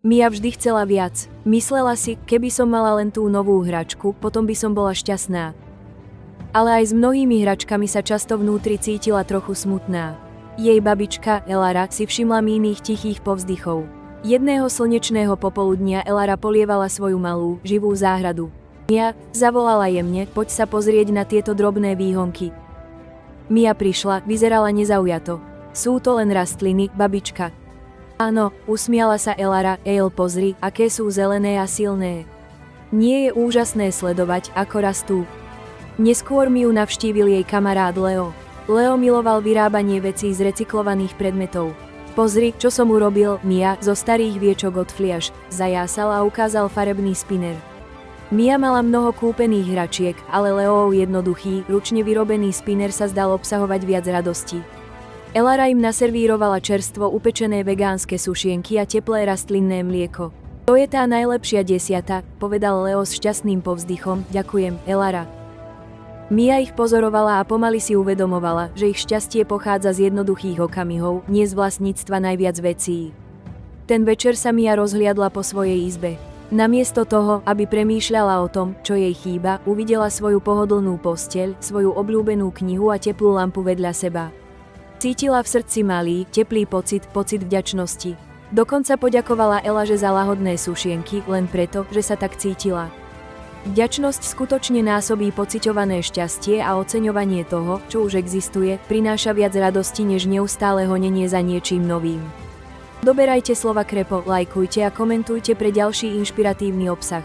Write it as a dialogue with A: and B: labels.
A: Mia vždy chcela viac. Myslela si, keby som mala len tú novú hračku, potom by som bola šťastná. Ale aj s mnohými hračkami sa často vnútri cítila trochu smutná. Jej babička, Elara, si všimla Míných tichých povzdychov. Jedného slnečného popoludnia Elara polievala svoju malú, živú záhradu. Mia, zavolala jemne, poď sa pozrieť na tieto drobné výhonky. Mia prišla, vyzerala nezaujato. Sú to len rastliny, babička. Áno, usmiala sa Elara, pozri, aké sú zelené a silné. Nie je úžasné sledovať, ako rastú. Neskôr Miu navštívil jej kamarát Leo. Leo miloval vyrábanie vecí z recyklovaných predmetov. Pozri, čo som urobil, Mia, zo starých viečok od fliaž, zajásal a ukázal farebný spinner. Mia mala mnoho kúpených hračiek, ale Leov jednoduchý, ručne vyrobený spinner sa zdal obsahovať viac radosti. Elara im naservírovala čerstvo upečené vegánske sušienky a teplé rastlinné mlieko. To je tá najlepšia desiata, povedal Leo s šťastným povzdychom, ďakujem, Elara. Mia ich pozorovala a pomaly si uvedomovala, že ich šťastie pochádza z jednoduchých okamihov, nie z vlastníctva najviac vecí. Ten večer sa Mia rozhliadla po svojej izbe. Namiesto toho, aby premýšľala o tom, čo jej chýba, uvidela svoju pohodlnú posteľ, svoju obľúbenú knihu a teplú lampu vedľa seba. Cítila v srdci malý, teplý pocit vďačnosti. Dokonca poďakovala Elaže za lahodné sušienky, len preto, že sa tak cítila. Vďačnosť skutočne násobí pociťované šťastie a oceňovanie toho, čo už existuje, prináša viac radosti než neustále honenie za niečím novým. Doberajte slova krepo, lajkujte a komentujte pre ďalší inšpiratívny obsah.